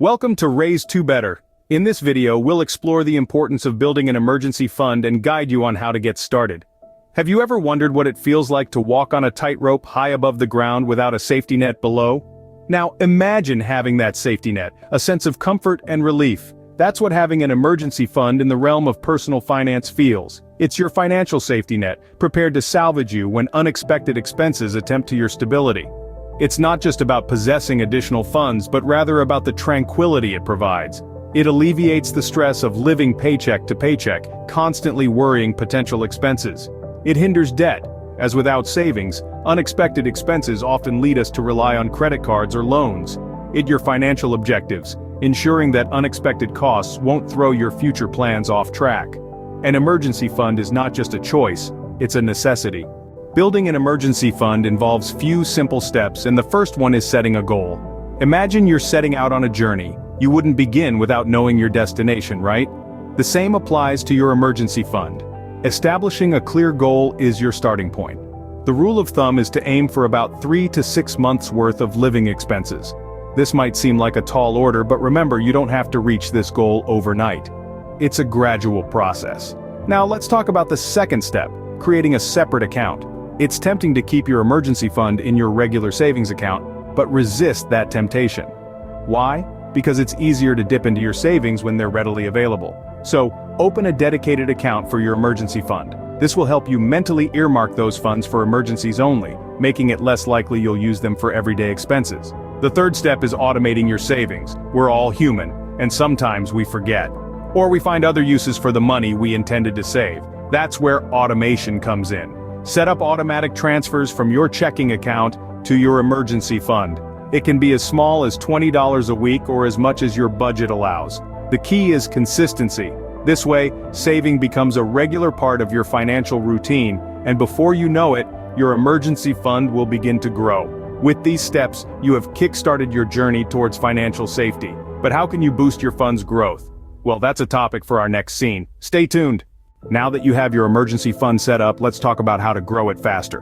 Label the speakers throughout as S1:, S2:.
S1: Welcome to RiseToBetter. In this video, we'll explore the importance of building an emergency fund and guide you on how to get started. Have you ever wondered what it feels like to walk on a tightrope high above the ground without a safety net below? Now, imagine having that safety net, a sense of comfort and relief. That's what having an emergency fund in the realm of personal finance feels. It's your financial safety net, prepared to salvage you when unexpected expenses attempt to your stability. It's not just about possessing additional funds, but rather about the tranquility it provides. It alleviates the stress of living paycheck to paycheck, constantly worrying potential expenses. It hinders debt, as without savings, unexpected expenses often lead us to rely on credit cards or loans. It your financial objectives, ensuring that unexpected costs won't throw your future plans off track. An emergency fund is not just a choice, it's a necessity. Building an emergency fund involves few simple steps, and the first one is setting a goal. Imagine you're setting out on a journey. You wouldn't begin without knowing your destination, right? The same applies to your emergency fund. Establishing a clear goal is your starting point. The rule of thumb is to aim for about 3 to 6 months worth of living expenses. This might seem like a tall order, but remember, you don't have to reach this goal overnight. It's a gradual process. Now let's talk about the second step, creating a separate account. It's tempting to keep your emergency fund in your regular savings account, but resist that temptation. Why? Because it's easier to dip into your savings when they're readily available. So, open a dedicated account for your emergency fund. This will help you mentally earmark those funds for emergencies only, making it less likely you'll use them for everyday expenses. The third step is automating your savings. We're all human, and sometimes we forget. Or we find other uses for the money we intended to save. That's where automation comes in. Set up automatic transfers from your checking account to your emergency fund. It can be as small as $20 a week or as much as your budget allows. The key is consistency. This way, saving becomes a regular part of your financial routine, and before you know it, your emergency fund will begin to grow. With these steps, you have kick-started your journey towards financial safety. But how can you boost your fund's growth? Well, that's a topic for our next scene. Stay tuned. Now that you have your emergency fund set up, let's talk about how to grow it faster.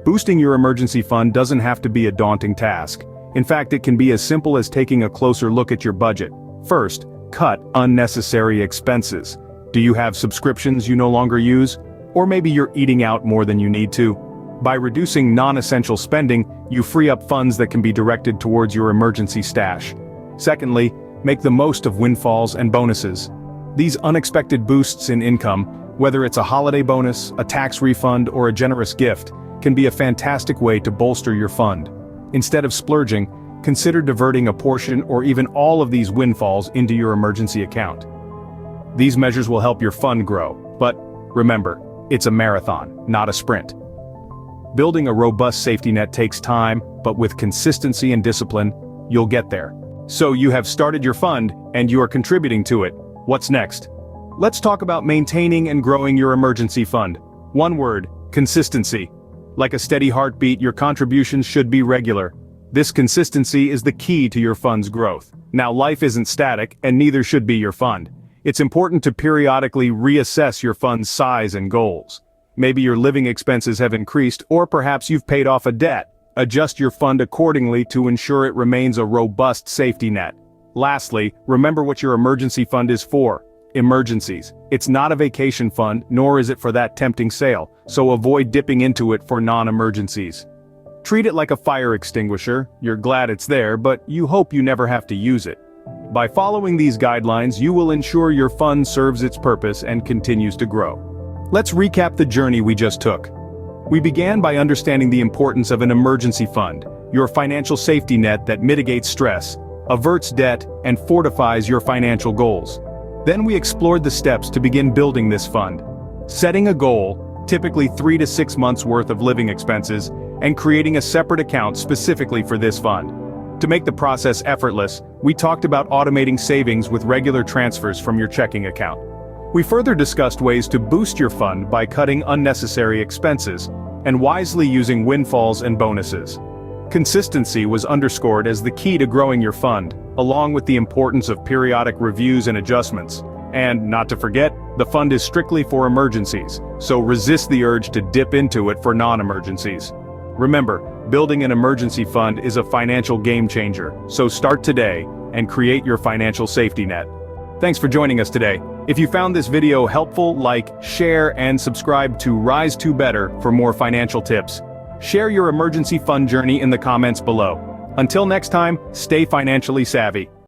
S1: Boosting your emergency fund doesn't have to be a daunting task. In fact, it can be as simple as taking a closer look at your budget. First, cut unnecessary expenses. Do you have subscriptions you no longer use? Or maybe you're eating out more than you need to? By reducing non-essential spending, you free up funds that can be directed towards your emergency stash. Secondly, make the most of windfalls and bonuses. These unexpected boosts in income, whether it's a holiday bonus, a tax refund, or a generous gift, can be a fantastic way to bolster your fund. Instead of splurging, consider diverting a portion or even all of these windfalls into your emergency account. These measures will help your fund grow, but remember, it's a marathon, not a sprint. Building a robust safety net takes time, but with consistency and discipline, you'll get there. So you have started your fund, and you are contributing to it. What's next? Let's talk about maintaining and growing your emergency fund. One word: consistency. Like a steady heartbeat, your contributions should be regular. This consistency is the key to your fund's growth. Now, life isn't static, and neither should be your fund. It's important to periodically reassess your fund's size and goals. Maybe your living expenses have increased, or perhaps you've paid off a debt. Adjust your fund accordingly to ensure it remains a robust safety net. Lastly, remember what your emergency fund is for: emergencies. It's not a vacation fund, nor is it for that tempting sale, so avoid dipping into it for non-emergencies. Treat it like a fire extinguisher. You're glad it's there, but you hope you never have to use it. By following these guidelines, you will ensure your fund serves its purpose and continues to grow. Let's recap the journey we just took. We began by understanding the importance of an emergency fund, your financial safety net that mitigates stress, averts debt, and fortifies your financial goals. Then we explored the steps to begin building this fund. Setting a goal, typically 3 to 6 months worth of living expenses, and creating a separate account specifically for this fund. To make the process effortless, we talked about automating savings with regular transfers from your checking account. We further discussed ways to boost your fund by cutting unnecessary expenses, and wisely using windfalls and bonuses. Consistency was underscored as the key to growing your fund, along with the importance of periodic reviews and adjustments. And, not to forget, the fund is strictly for emergencies, so resist the urge to dip into it for non-emergencies. Remember, building an emergency fund is a financial game changer, so start today, and create your financial safety net. Thanks for joining us today. If you found this video helpful, like, share, and subscribe to RiseToBetter for more financial tips. Share your emergency fund journey in the comments below. Until next time, stay financially savvy.